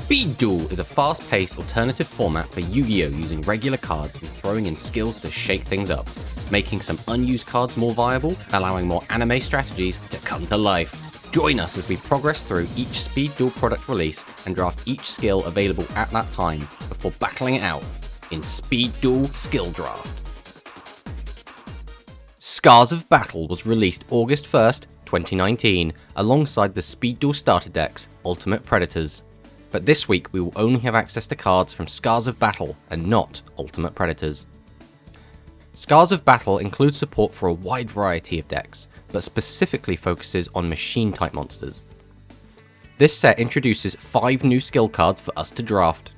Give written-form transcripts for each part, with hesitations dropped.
Speed Duel is a fast-paced alternative format for Yu-Gi-Oh! Using regular cards and throwing in skills to shake things up, making some unused cards more viable, allowing more anime strategies to come to life. Join us as we progress through each Speed Duel product release and draft each skill available at that time before battling it out in Speed Duel Skill Draft. Scars of Battle was released August 1st, 2019, alongside the Speed Duel starter decks Ultimate Predators. But this week we will only have access to cards from Scars of Battle and not Ultimate Predators. Scars of Battle includes support for a wide variety of decks, but specifically focuses on machine type monsters. This set introduces 5 new skill cards for us to draft.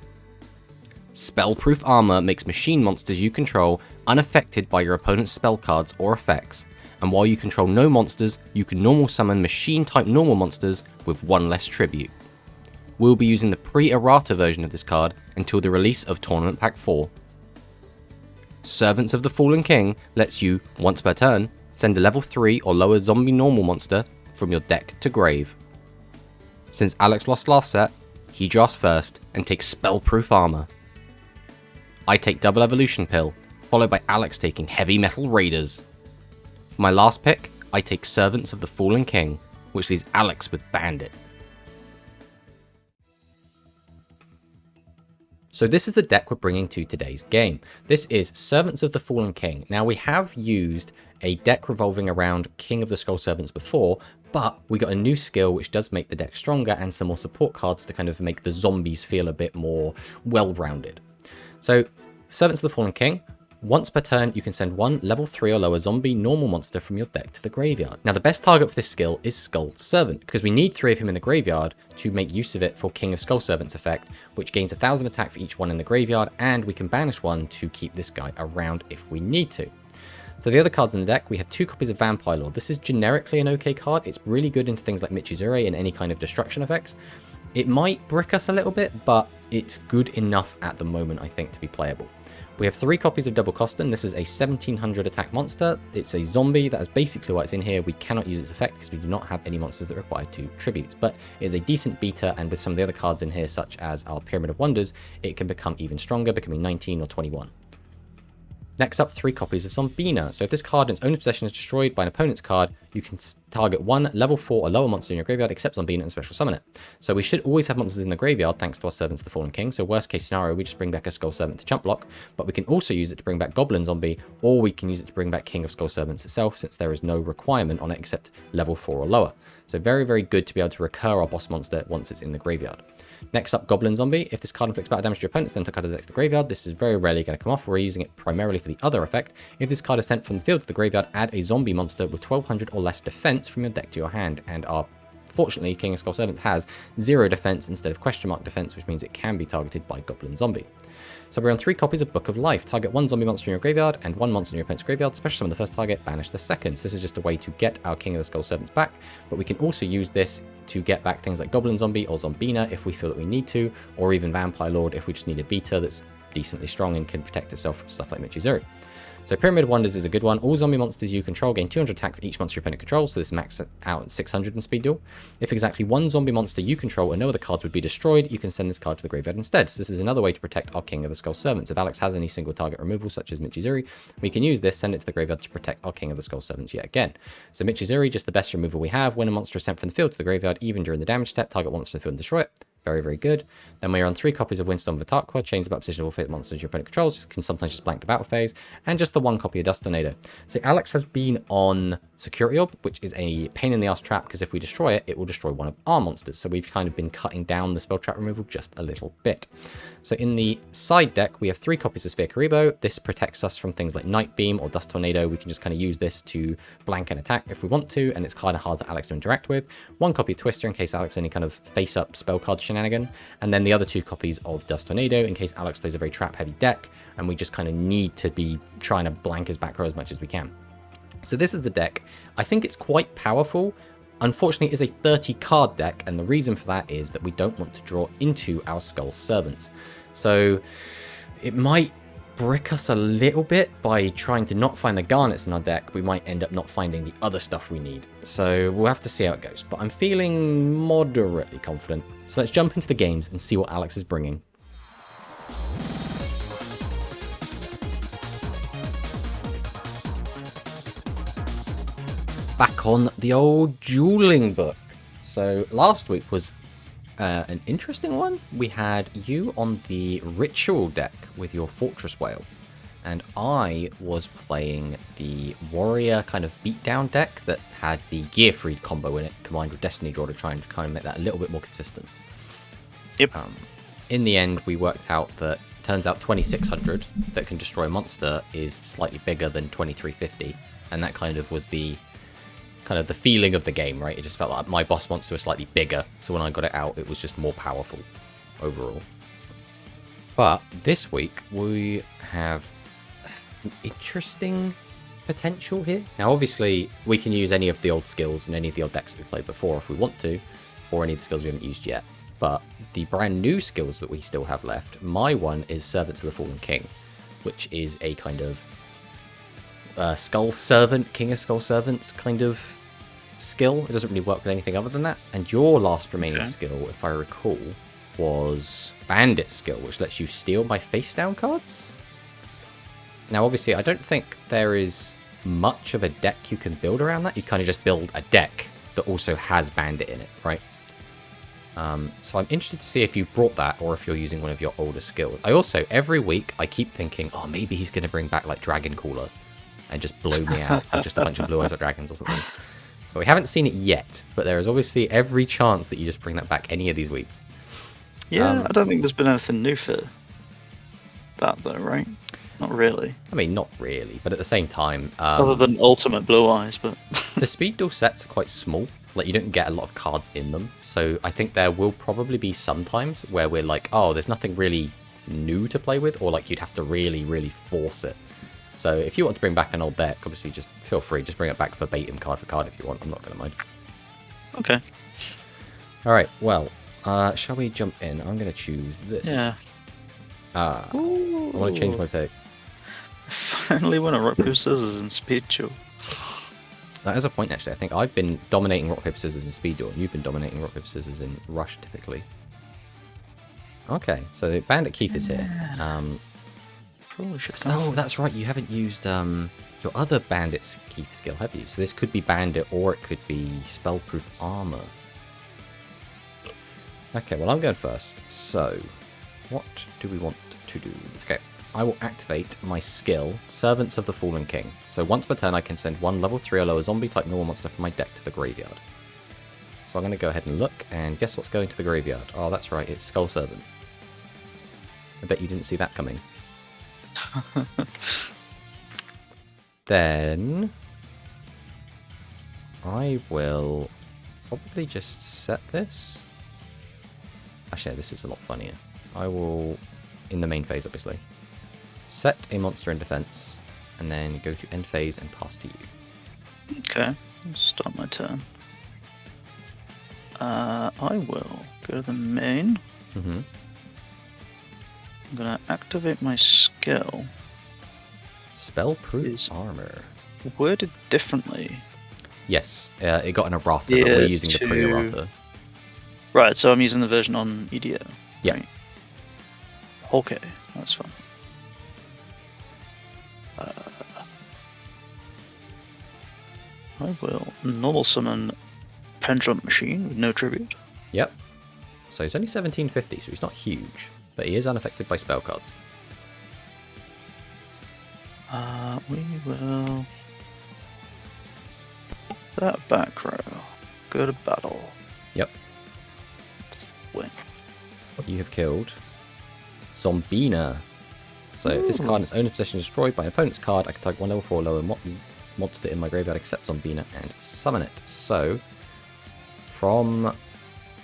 Spellproof Armor makes machine monsters you control unaffected by your opponent's spell cards or effects, and while you control no monsters, you can normal summon machine type normal monsters with 1 less tribute. We'll be using the pre-errata version of this card until the release of Tournament Pack 4. Servants of the Fallen King lets you, once per turn, send a level 3 or lower zombie normal monster from your deck to grave. Since Alex lost last set, he drafts first and takes Spellproof Armor. I take Double Evolution Pill, followed by Alex taking Heavy Metal Raiders. For my last pick, I take Servants of the Fallen King, which leaves Alex with Bandit. So this is the deck we're bringing to today's game. This is Servants of the Fallen King. Now we have used a deck revolving around King of the Skull Servants before, but we got a new skill which does make the deck stronger and some more support cards to kind of make the zombies feel a bit more well-rounded. So Servants of the Fallen King, once per turn you can send 1 level 3 or lower zombie normal monster from your deck to the graveyard. Now the best target for this skill is Skull Servant, because we need 3 of him in the graveyard to make use of it for King of Skull Servants effect, which gains 1000 attack for each one in the graveyard, and we can banish 1 to keep this guy around if we need to. So the other cards in the deck, we have 2 copies of Vampire Lord. This is generically an okay card. It's really good into things like Michizure and any kind of destruction effects. It might brick us a little bit, but it's good enough at the moment, I think, to be playable. We have 3 copies of Double Costin. This is a 1700 attack monster. It's a zombie. That is basically why it's in here. We cannot use its effect because we do not have any monsters that require 2 tributes, but it is a decent beta, and with some of the other cards in here, such as our Pyramid of Wonders, it can become even stronger, becoming 19 or 21. Next up, 3 copies of Zombina. So if this card in its own possession is destroyed by an opponent's card, you can target 1 level 4 or lower monster in your graveyard except Zombina and special summon it. So we should always have monsters in the graveyard thanks to our Servants of the Fallen King. So worst case scenario, we just bring back a Skull Servant to chump block, but we can also use it to bring back Goblin Zombie, or we can use it to bring back King of Skull Servants itself, since there is no requirement on it except level 4 or lower. So very, very good to be able to recur our boss monster once it's in the graveyard. Next up, Goblin Zombie. If this card inflicts battle damage to your opponents, then to card the deck to the graveyard. This is very rarely going to come off. We're using it primarily for the other effect. If this card is sent from the field to the graveyard, add a zombie monster with 1200 or less defense from your deck to your hand. And fortunately, King of Skull Servants has 0 defense instead of question mark defense, which means it can be targeted by Goblin Zombie. So we're on 3 copies of Book of Life. Target 1 zombie monster in your graveyard and 1 monster in your opponent's graveyard. Special summon the first target, banish the second. So this is just a way to get our King of the Skull Servants back, but we can also use this to get back things like Goblin Zombie or Zombina if we feel that we need to, or even Vampire Lord if we just need a beta that's decently strong and can protect itself from stuff like Michizure. So Pyramid of Wonders is a good one. All zombie monsters you control gain 200 attack for each monster your opponent controls, so this maxes out at 600 in Speed Duel. If exactly 1 zombie monster you control and no other cards would be destroyed, you can send this card to the graveyard instead. So this is another way to protect our King of the Skull Servants. If Alex has any single target removal, such as Michizure, we can use this, send it to the graveyard to protect our King of the Skull Servants yet again. So Michizure, just the best removal we have. When a monster is sent from the field to the graveyard, even during the damage step, target 1 monster to the field and destroy it. Very, very good. Then we're on 3 copies of Windstorm Vitakwa, change the position of all fate monsters your opponent controls, can sometimes just blank the battle phase, and just the 1 copy of Dust Tornado. So Alex has been on Security Orb, which is a pain in the ass trap, because if we destroy it, it will destroy one of our monsters. So we've kind of been cutting down the spell trap removal just a little bit. So in the side deck, we have 3 copies of Sphere Karibo. This protects us from things like Night Beam or Dust Tornado. We can just kind of use this to blank an attack if we want to, and it's kind of hard for Alex to interact with. 1 copy of Twister in case Alex any kind of face-up spell card shenanigan, and then the other 2 copies of Dust Tornado in case Alex plays a very trap-heavy deck, and we just kind of need to be trying to blank his back row as much as we can. So this is the deck. I think it's quite powerful. Unfortunately, it is a 30 card deck, and the reason for that is that we don't want to draw into our Skull Servants. So it might brick us a little bit by trying to not find the garnets in our deck. We might end up not finding the other stuff we need. So we'll have to see how it goes. But I'm feeling moderately confident. So let's jump into the games and see what Alex is bringing. Back on the old Dueling Book. So last week was an interesting one. We had you on the Ritual deck with your Fortress Whale, and I was playing the Warrior kind of beatdown deck that had the Gearfried combo in it, combined with Destiny Draw to try and kind of make that a little bit more consistent. Yep. In the end, we worked out that turns out 2600 that can destroy a monster is slightly bigger than 2350, and that kind of was the feeling of the game, right? It just felt like my boss monster was slightly bigger, so when I got it out, it was just more powerful overall. But this week, we have an interesting potential here. Now, obviously, we can use any of the old skills and any of the old decks that we've played before if we want to, or any of the skills we haven't used yet. But the brand new skills that we still have left, my one is Servants of the Fallen King, which is a kind of Skull Servant, King of Skull Servants kind of skill. It doesn't really work with anything other than that. And your last remaining skill, if I recall, was Bandit skill, which lets you steal my face down cards. Now, obviously, I don't think there is much of a deck you can build around that. You kind of just build a deck that also has Bandit in it, right? So I'm interested to see if you brought that or if you're using one of your older skills. I also, every week, I keep thinking, oh, maybe he's going to bring back like Dragon Cooler and just blow me out with just a bunch of blue eyes or dragons or something. But we haven't seen it yet, but there is obviously every chance that you just bring that back any of these weeks. Yeah, I don't think there's been anything new for that though, right? Not really. I mean, not really, but at the same time... other than Ultimate Blue Eyes, but... the Speed Duel sets are quite small. Like, you don't get a lot of cards in them. So I think there will probably be some times where we're like, oh, there's nothing really new to play with, or like you'd have to really, really force it. So if you want to bring back an old deck, obviously just feel free. Just bring it back verbatim card for card if you want. I'm not going to mind. Okay. All right. Well, shall we jump in? I'm going to choose this. Yeah. I want to change my pick. I finally won a Rock, Paper, Scissors in Speed Duel. That is a point, actually. I think I've been dominating Rock, Paper, Scissors in Speed Duel, and you've been dominating Rock, Paper, Scissors in Rush, typically. Okay, so Bandit Keith is here. Oh, that's right. You haven't used your other Bandit Keith skill, have you? So this could be Bandit, or it could be Spellproof Armor. Okay, well, I'm going first. So, what do we want to do? Okay, I will activate my skill, Servants of the Fallen King. So once per turn, I can send one level 3 or lower zombie-type normal monster from my deck to the graveyard. So I'm going to go ahead and look, and guess what's going to the graveyard? Oh, that's right, it's Skull Servant. I bet you didn't see that coming. Then I will probably just set this. Actually, this is a lot funnier. I will, in the main phase, obviously, set a monster in defense, and then go to end phase and pass to you. Okay, I'll start my turn. I will go to the main. I'm going to activate my skill. Spellproof Armor. Worded differently. Yes, it got an errata, but we're using the pre-errata. Right, so I'm using the version on EDO. Yeah. Right. Okay, that's fine. I will normal summon Pendulum Machine with no tribute. Yep. So he's only 1750, so he's not huge, but he is unaffected by spell cards. We will... that back row. Go to battle. Yep. Win. You have killed Zombina. So if this card in its own possession is destroyed by an opponent's card, I can type one level 4 lower monster in my graveyard except Zombina and summon it. So from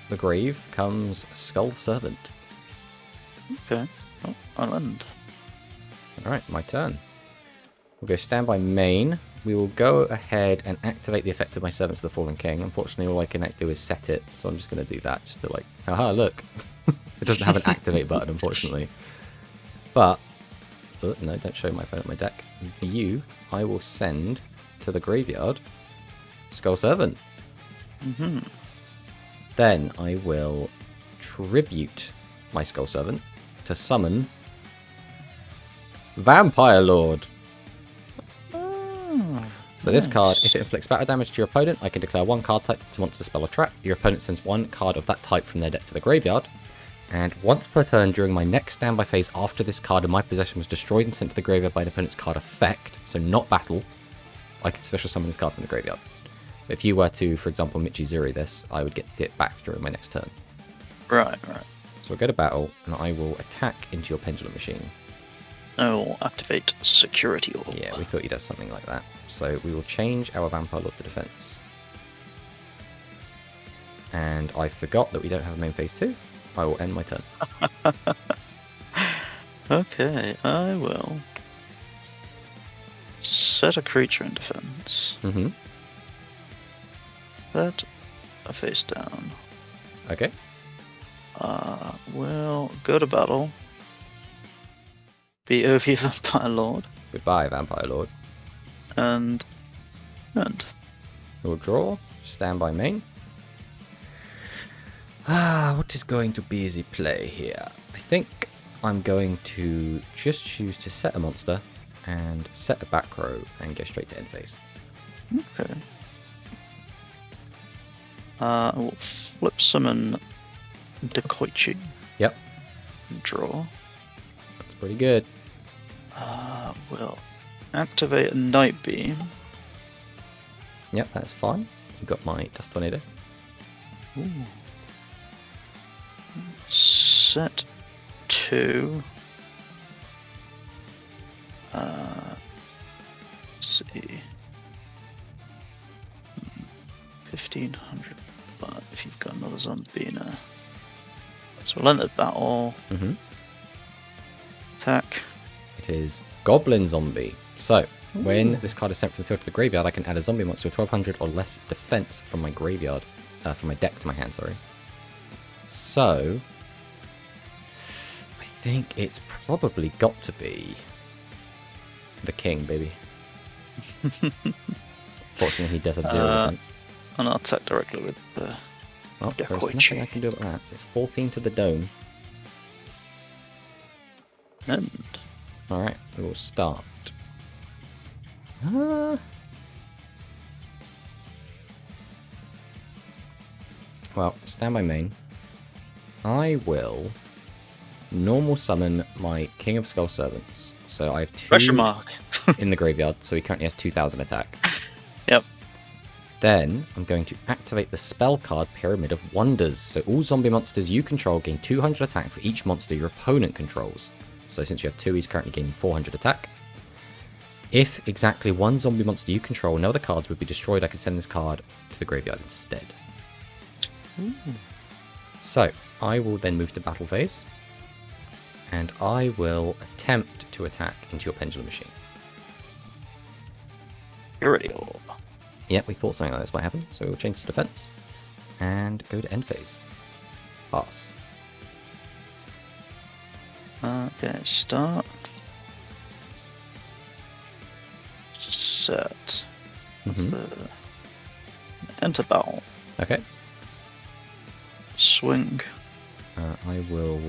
the grave comes Skull Servant. Okay. Oh, I'll end. Alright, my turn. We'll go standby main. We will go ahead and activate the effect of my Servants of the Fallen King. Unfortunately, all I can do is set it, so I'm just going to do that, just to like, haha, look. It doesn't have an activate button, unfortunately. But Oh, no, don't show my opponent my deck. You, I will send to the graveyard Skull Servant. Then I will tribute my Skull Servant to summon Vampire Lord. So this card, if it inflicts battle damage to your opponent, I can declare one card type to monster, spell, or trap. Your opponent sends one card of that type from their deck to the graveyard. And once per turn during my next standby phase after this card in my possession was destroyed and sent to the graveyard by an opponent's card effect, so not battle, I can special summon this card from the graveyard. If you were to, for example, Michizuri this, I would get it back during my next turn. Right. So I'll go to battle, and I will attack into your Pendulum Machine. I will activate Security Orb. Yeah, we thought he does something like that. So we will change our Vampire Lord to defense. And I forgot that we don't have a main phase 2. I will end my turn. Okay, I will set a creature in defense. Set a face down. Okay. We'll go to battle. BOV Vampire Lord. Goodbye, Vampire Lord. And end. We'll draw. Stand by main. What is going to be the play here? I think I'm going to just choose to set a monster and set a back row and go straight to end phase. Okay. I will flip summon Dekoichi. Yep. Draw. That's pretty good. We'll activate a Night Beam. Yep, that's fine. You got my Dust Tornado. Ooh. Set 2. Let's see. 1500. But if you've got another Zombina. So we'll enter battle. Attack. It is Goblin Zombie. So, when this card is sent from the field to the graveyard, I can add a zombie monster with 1200 or less defense from my graveyard, from my deck to my hand, sorry. So, I think it's probably got to be the king, baby. Fortunately, he does have 0 defense. And I'll attack directly with the Well, there's nothing I can do about that. It's 14 to the dome. End. Alright, we will start. Well, stand by main. I will normal summon my King of Skull Servants. So I have 2 Question mark. in the graveyard, so he currently has 2000 attack. Yep. Then I'm going to activate the spell card Pyramid of Wonders. So all zombie monsters you control gain 200 attack for each monster your opponent controls. So since you have 2, he's currently gaining 400 attack. If exactly 1 zombie monster you control, no other cards would be destroyed, I can send this card to the graveyard instead. So I will then move to battle phase. And I will attempt to attack into your Pendulum Machine. Security Orb. Yep, we thought something like this might happen, so we'll change to defense. And go to end phase. Pass. Okay, start. Set. That's the enter battle. Okay. Swing. I will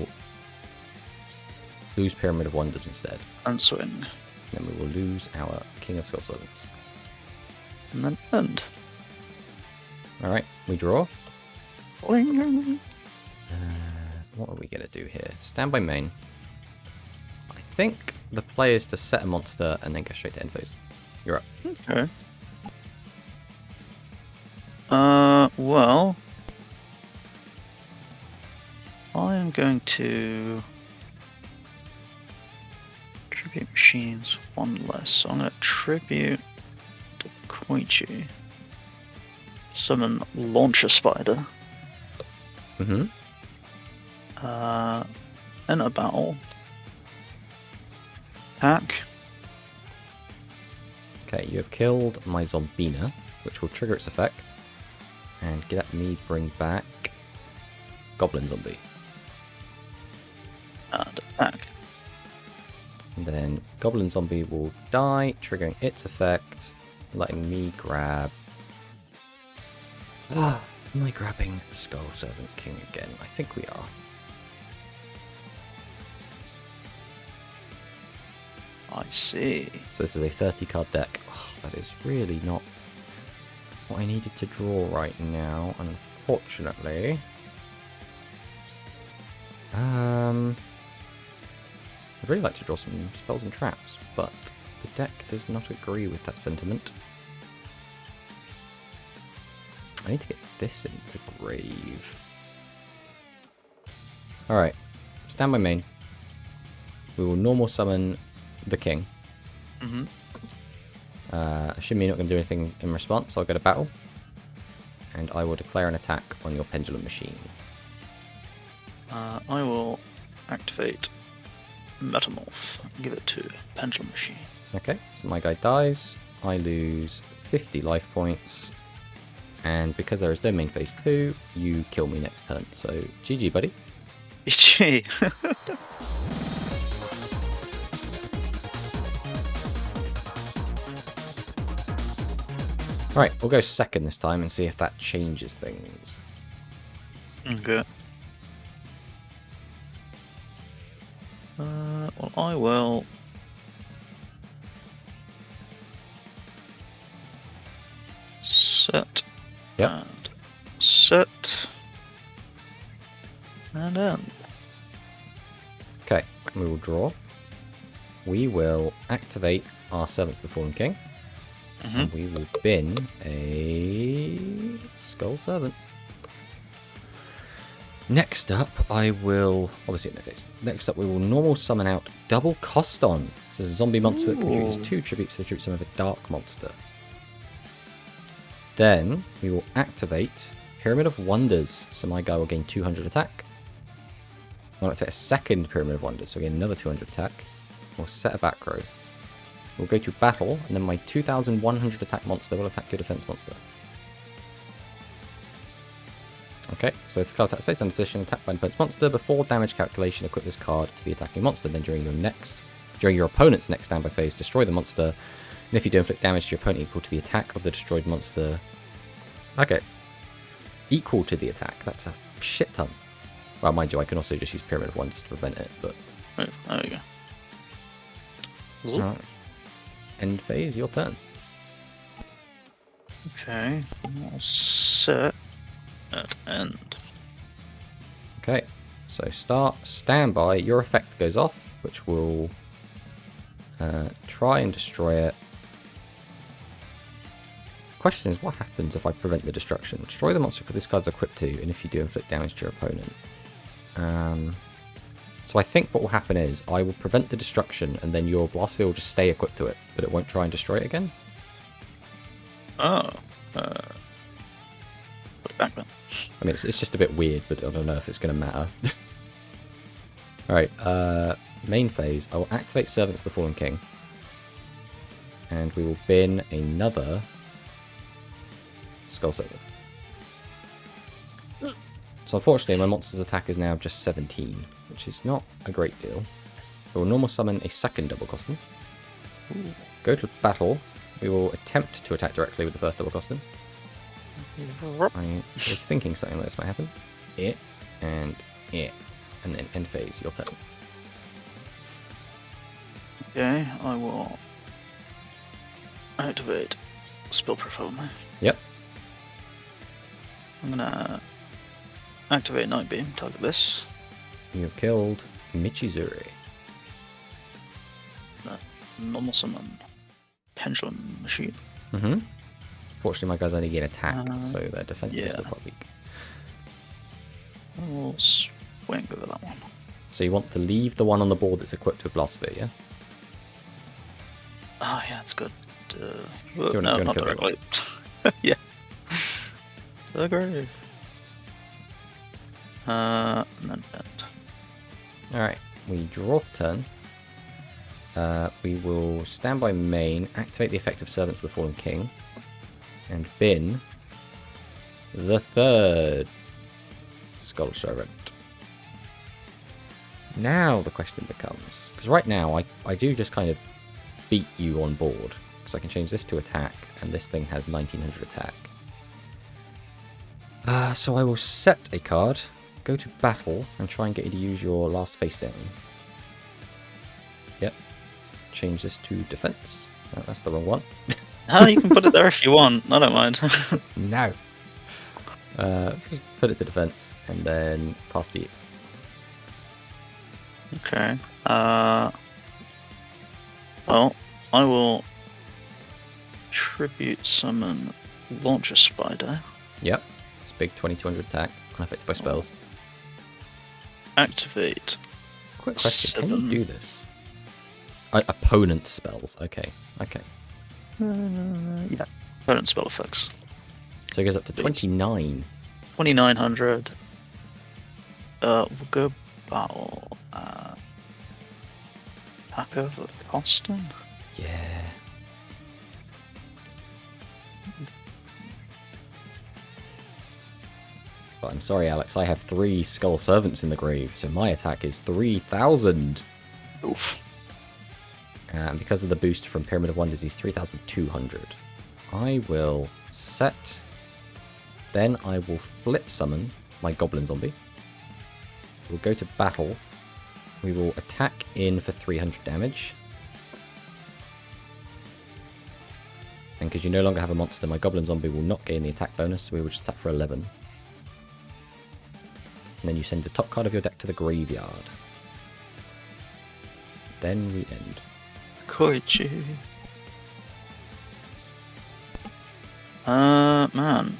lose Pyramid of Wonders instead. And swing. Then we will lose our King of Skull Servants. And then end. Alright, we draw. Bling. What are we going to do here? Stand by main. I think the play is to set a monster and then go straight to end phase. You're up. Okay. Well, I am going to tribute machines 1 less. So I'm going to tribute to Koichi. Summon Launcher Spider. Enter battle. Attack. Okay, you have killed my Zombina, which will trigger its effect. And let me bring back Goblin Zombie. And attack. And then Goblin Zombie will die, triggering its effect, letting me grab... Am I grabbing Skull Servant King again? I think we are. I see. So this is a 30 card deck. Oh, that is really not what I needed to draw right now, unfortunately. I'd really like to draw some spells and traps, but the deck does not agree with that sentiment. I need to get this into grave. Alright, stand by main. We will normal summon the king. Assuming you're not going to do anything in response, I'll go to battle. And I will declare an attack on your pendulum machine. I will activate Metamorph and give it to Pendulum Machine. Okay, so my guy dies. I lose 50 life points. And because there is no main phase 2, you kill me next turn. So, GG, buddy. GG. Alright, we'll go second this time and see if that changes things. Okay. Well, I will set and set and end. Okay, we will draw. We will activate our Servants of the Fallen King. And we will bin a Skull Servant. Next up, I will... obviously in the face. Next up, we will normal summon out Double Coston. This is a zombie monster that contributes 2 tributes to the tribute summon of a dark monster. Then, we will activate Pyramid of Wonders. So my guy will gain 200 attack. I'll activate a second Pyramid of Wonders, so again another 200 attack. We'll set a back row. We'll go to battle, and then my 2100 attack monster will attack your defense monster. Okay, so this card attack face under position, attack by an opponent's monster. Before damage calculation, equip this card to the attacking monster. Then during your opponent's next standby phase, destroy the monster. And if you do inflict damage to your opponent equal to the attack of the destroyed monster... Okay. Equal to the attack. That's a shit ton. Well, mind you, I can also just use Pyramid of Wonders to prevent it, but... Right, there we go. Alright. End phase, your turn. Okay, I'll set at end. Okay, so start, standby, your effect goes off, which will try and destroy it. Question is, what happens if I prevent the destruction? Destroy the monster this card's equipped to, and if you do inflict damage to your opponent. So I think what will happen is, I will prevent the destruction, and then your blast field will just stay equipped to it, but it won't try and destroy it again. Oh. Put it back then. I mean, it's just a bit weird, but I don't know if it's going to matter. Alright, main phase. I will activate Servants of the Fallen King. And we will bin another Skull Servant. So unfortunately, my monster's attack is now just 17, which is not a great deal. So we'll normal summon a second double costume. Go to battle. We will attempt to attack directly with the first double costume. I was thinking something like this might happen. And then end phase, your turn. Okay, I will activate Spell Profile. Yep. I'm gonna activate Night Beam, target this. You've killed Michizuri. Normal summon Pendulum Machine. Fortunately, my guys only gain attack, so their defense is yeah. still quite weak. I will swing over that one. So you want to leave the one on the board that's equipped with Blast Sphere, yeah? Ah, yeah, it's good. you're no, gonna not kill the directly. Yeah. So great. And then end. Alright, we draw for turn. We will stand by main, activate the effect of Servants of the Fallen King, and bin the third Skull Servant. Now the question becomes, because right now I do just kind of beat you on board, because I can change this to attack, and this thing has 1900 attack. So I will set a card, go to battle, and try and get you to use your last face down. Yep. Change this to defense. No, that's the wrong one. Oh, you can put it there if you want. I don't mind. No. Let's just put it to defense, and then pass to you. Okay. Well, I will tribute summon Launcher Spider. Yep. It's big 2200 attack, unaffected by spells. Activate. Quick question, 7. can you do this? Opponent spells, okay. Yeah. Opponent spell effects. So it goes up to 29. 2900. We'll go battle. Pack over Austin. Yeah. But I'm sorry, Alex, I have 3 Skull Servants in the grave, so my attack is 3000. Oof. And because of the boost from Pyramid of Wonders, he's 3200. I will set. Then I will flip summon my Goblin Zombie. We'll go to battle. We will attack in for 300 damage. And because you no longer have a monster, my Goblin Zombie will not gain the attack bonus, so we will just attack for 11. And then you send the top card of your deck to the graveyard. Then we end. Koichi. Man.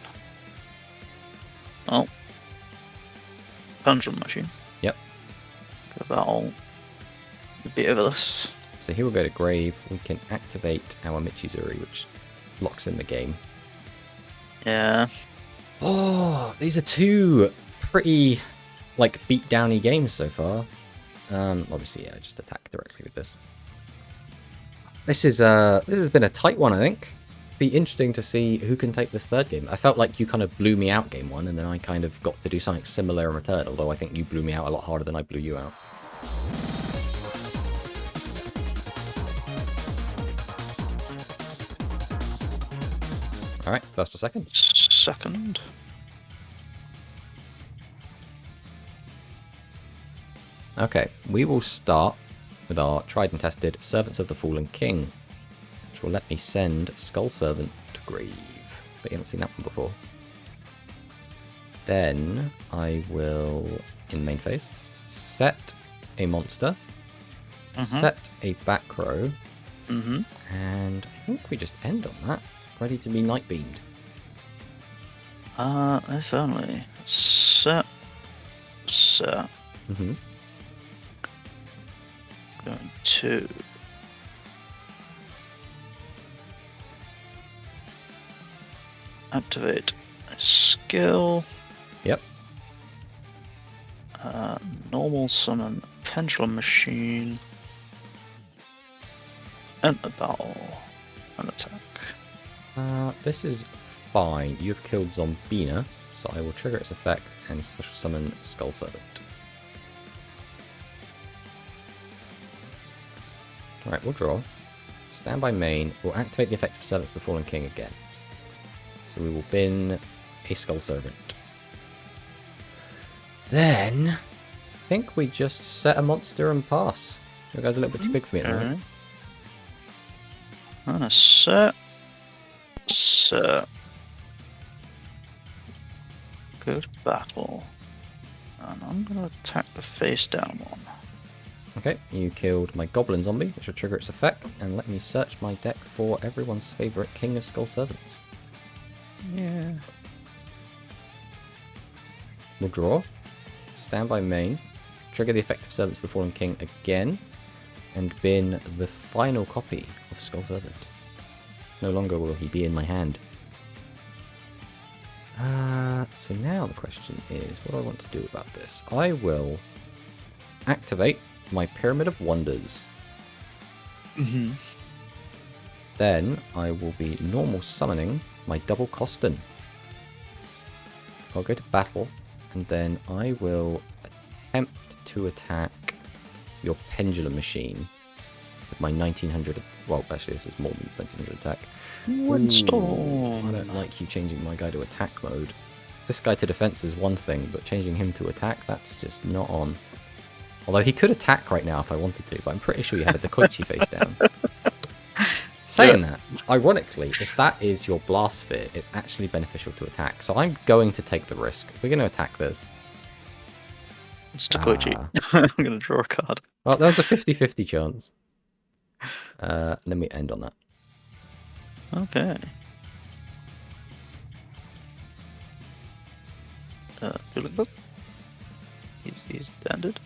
Oh. Pendulum Machine. Yep. Go battle. A bit of this. So here we'll go to grave. We can activate our Michizuri, which locks in the game. Yeah. Oh, these are 2 pretty, like, beat-downy games so far. Obviously, yeah, just attack directly with this. This has been a tight one, I think. Be interesting to see who can take this third game. I felt like you kind of blew me out game 1, and then I kind of got to do something similar in return, although I think you blew me out a lot harder than I blew you out. Alright, first or second? Second. Okay, we will start with our tried and tested Servants of the Fallen King, which will let me send Skull Servant to grave. But you haven't seen that one before. Then I will, in main phase, set a monster, set a back row, and I think we just end on that. Ready to be night beamed. If only. Set. Going to activate a skill. Yep. Normal summon Pendulum Machine. Enter battle and attack. This is fine. You've killed Zombina, so I will trigger its effect and special summon Skull Servant. Alright, we'll draw. Stand by main. We'll activate the effect of Servants of the Fallen King again. So we will bin a Skull Servant. Then, I think we just set a monster and pass. You guys are a little bit too big for me at the moment. And a set. Go to battle. And I'm going to attack the face down one. Okay, you killed my Goblin Zombie, which will trigger its effect, and let me search my deck for everyone's favourite King of Skull Servants. Yeah. We'll draw. Stand by main. Trigger the effect of Servants of the Fallen King again, and bin the final copy of Skull Servant. No longer will he be in my hand. So now the question is, what do I want to do about this? I will activate my Pyramid of Wonders. Then I will be normal summoning my Double Costin. I'll go to battle, and then I will attempt to attack your Pendulum Machine with my 1900. Well, actually, this is more than 1900 attack. Windstorm. I don't like you changing my guy to attack mode. This guy to defense is one thing, but changing him to attack, that's just not on. Although he could attack right now if I wanted to, but I'm pretty sure you had a Dekoichi face down. Saying that, ironically, if that is your Blast Sphere, it's actually beneficial to attack. So I'm going to take the risk. We're going to attack this. It's Dekoichi. I'm going to draw a card. Well, that was a 50-50 chance. Then we end on that. Okay. Dueling Book. He's standard.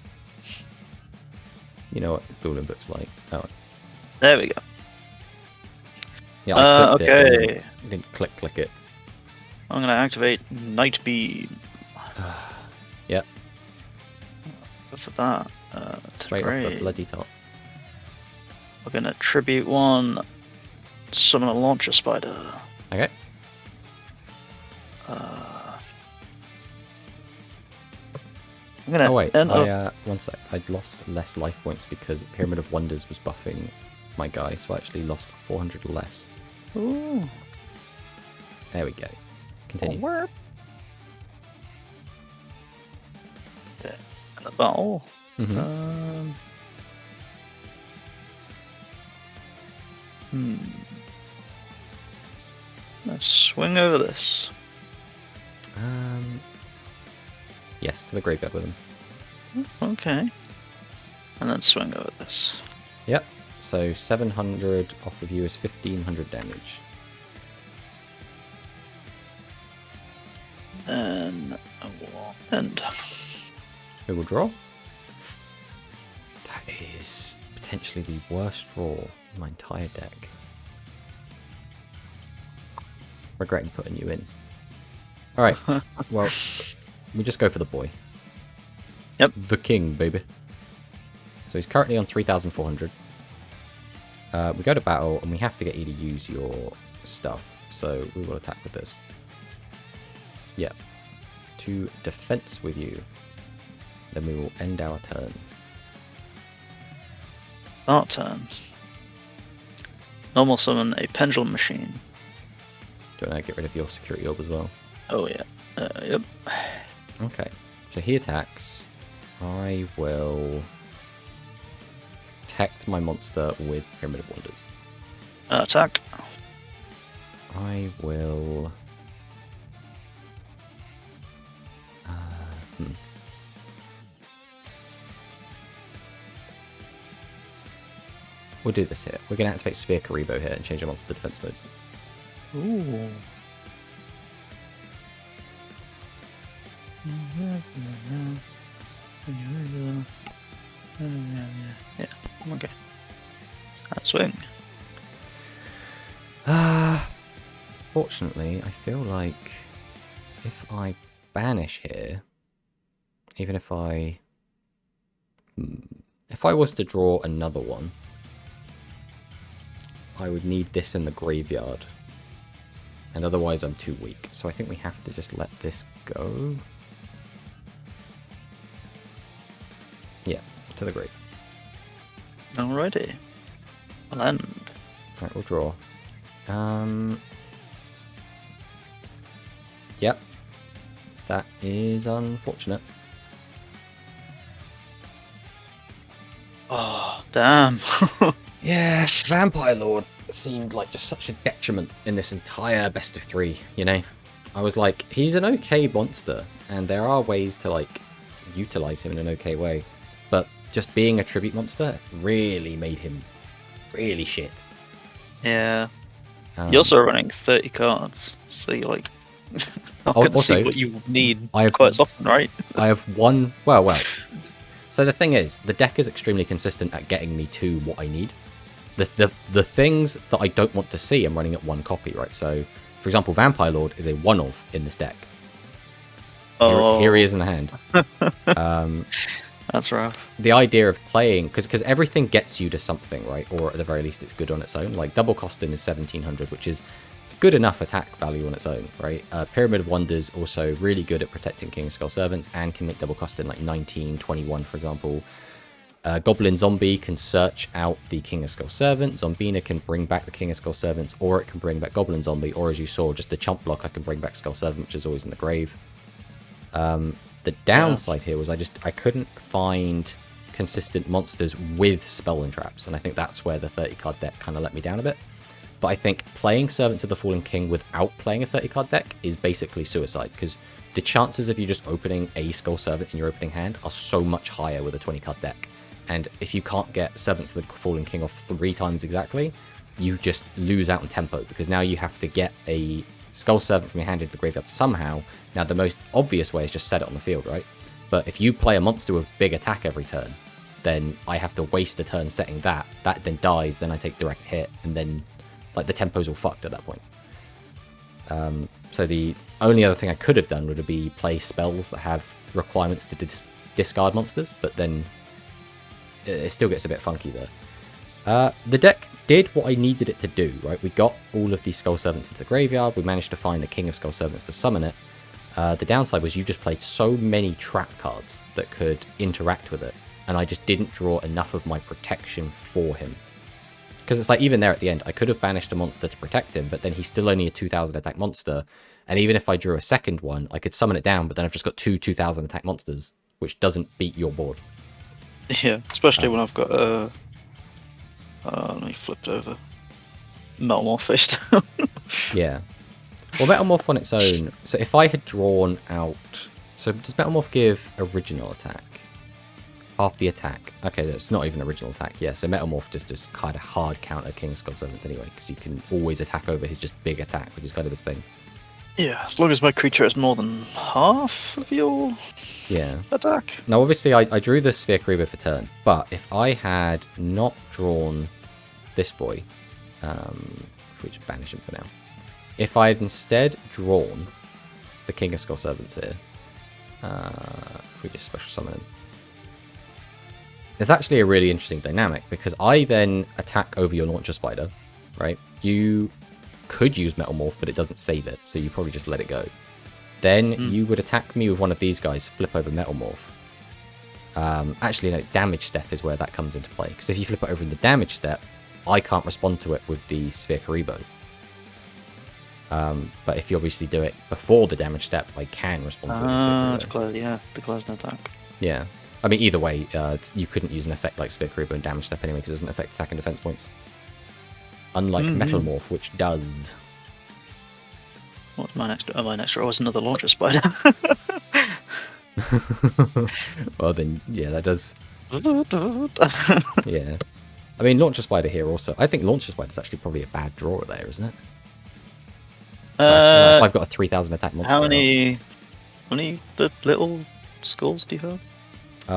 You know what Dueling Book's like. Oh. There we go. Yeah, I clicked okay. it. I didn't click it. I'm going to activate Night Beam. Yep. For that. Straight off the bloody top. We're going to tribute one. Summon a Launcher Spider. Okay. I'm gonna oh wait, one sec. I'd lost less life points because Pyramid of Wonders was buffing my guy, so I actually lost 400 less. Ooh. There we go. Continue. Okay. And a battle. Let's swing over this. Yes, to the graveyard with him. Okay. And then swing over this. Yep. So 700 off of you is 1500 damage. And I will end. Who will draw? That is potentially the worst draw in my entire deck. Regretting putting you in. Alright, well, we just go for the boy. Yep. The king, baby. So he's currently on 3,400. We go to battle, and we have to get you to use your stuff. So we will attack with this. Yep. To defense with you. Then we will end our turn. Start turn. Normal summon a Pendulum Machine. Do you want to get rid of your security orb as well? Oh yeah. Yep. Okay. So he attacks. I will protect my monster with Pyramid of Wonders. Attack. I will... We'll do this here. We're going to activate Sphere Karibo here and change our monster to defense mode. Ooh. Yeah, okay. Swing. Fortunately, I feel like if I banish here, even if I... If I was to draw another one, I would need this in the graveyard. And otherwise I'm too weak. So I think we have to just let this go. Yeah, to the grave. Alrighty. I'll end. Right, we'll draw. Yep. That is unfortunate. Oh, damn. Yeah, Vampire Lord seemed like just such a detriment in this entire best of 3, you know? I was like, he's an okay monster, and there are ways to, like, utilize him in an okay way. But just being a tribute monster really made him really shit. Yeah. You're also running 30 cards, so you're like... not going to see what you need quite often, right? I have one... Well. So the thing is, the deck is extremely consistent at getting me to what I need. The things that I don't want to see, I'm running at one copy, right? So, for example, Vampire Lord is a one-of in this deck. Here he is in the hand. That's rough. The idea of playing... Because everything gets you to something, right? Or at the very least, it's good on its own. Like, double costing is 1,700, which is good enough attack value on its own, right? Pyramid of Wonders also really good at protecting King of Skull Servants and can make double costing like 19, 21, for example. Goblin Zombie can search out the King of Skull Servant. Zombina can bring back the King of Skull Servants, or it can bring back Goblin Zombie, or as you saw, just a chump block, I can bring back Skull Servant, which is always in the grave. The downside here was I couldn't find consistent monsters with spell and traps, and I think that's where the 30 card deck kind of let me down a bit. But I think playing Servants of the Fallen King without playing a 30 card deck is basically suicide, because the chances of you just opening a Skull Servant in your opening hand are so much higher with a 20 card deck. And if you can't get Servants of the Fallen King off 3 times exactly, you just lose out on tempo, because now you have to get a Skull Servant from your hand into the graveyard somehow. Now, the most obvious way is just set it on the field, right? But if you play a monster with big attack every turn, then I have to waste a turn setting that. That then dies, then I take direct hit, and then like the tempo's all fucked at that point. So the only other thing I could have done would be play spells that have requirements to discard monsters, but then it still gets a bit funky there. The deck did what I needed it to do, right? We got all of these Skull Servants into the graveyard, we managed to find the King of Skull Servants to summon it. The downside was you just played so many trap cards that could interact with it, and I just didn't draw enough of my protection for him. Because it's like, even there at the end, I could have banished a monster to protect him, but then he's still only a 2000 attack monster, and even if I drew a second one, I could summon it down, but then I've just got 2000 attack monsters, which doesn't beat your board. Yeah, especially when I've got a... let me flip it over. Metamorph face down. Yeah. Well, Metamorph on its own... So if I had drawn out... So does Metamorph give original attack? Half the attack. Okay, that's not even original attack. Yeah, so Metamorph just kind of hard counter King Skull Servants anyway, because you can always attack over his just big attack, which is kind of his thing. Yeah, as long as my creature has more than half of your attack. Now, obviously, I drew the Sphere Karibo for turn, but if I had not drawn this boy, if we just banish him for now, if I had instead drawn the King of Skull Servants here, if we just special summon him, it's actually a really interesting dynamic, because I then attack over your Launcher Spider, right? You could use Metamorph, but it doesn't save it, so you probably just let it go. Then you would attack me with one of these guys, flip over Metamorph. Actually, no, damage step is where that comes into play, because if you flip it over in the damage step, I can't respond to it with the Sphere Karibo. But if you obviously do it before the damage step, I can respond to it with the Sphere Karibo. Declares an attack. Yeah. I mean, either way, you couldn't use an effect like Sphere Karibo and damage step anyway, because it doesn't affect attack and defense points. Unlike Metamorph, which does. What's my next? Oh, my next draw was another Launcher Spider. Well, then, yeah, that does. Yeah. I mean, Launcher Spider here also. I think Launcher Spider is actually probably a bad drawer there, isn't it? If I've got a 3000 attack monster. How many the little skulls do you have?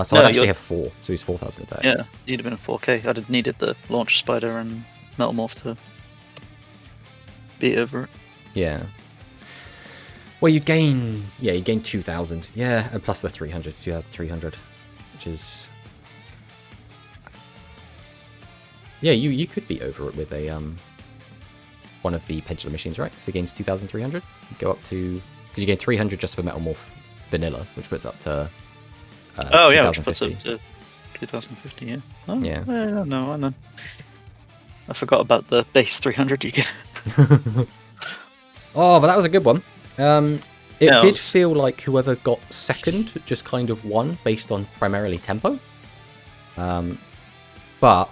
So I actually have 4, so he's 4000 attack. Yeah, he'd have been a 4k. I'd have needed the Launcher Spider and Metamorph to beat over it. Yeah. Well, you gain 2000. Yeah, and plus the 2300, which is... Yeah, you could be over it with a one of the Pendulum Machines, right? If it gains 2300, you go up to... Because you gain 300 just for Metamorph Vanilla, which puts up to... which puts up to 2050, yeah. Oh, yeah. No, I know. I forgot about the base 300 you get. Oh, but that was a good one. It did feel like whoever got second just kind of won based on primarily tempo. But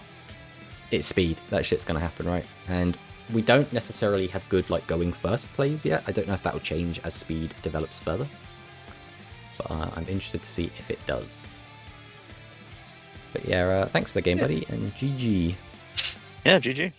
it's speed. That shit's going to happen, right? And we don't necessarily have good like going first plays yet. I don't know if that will change as speed develops further. But I'm interested to see if it does. But yeah, thanks for the game, buddy, and GG. Yeah, GG.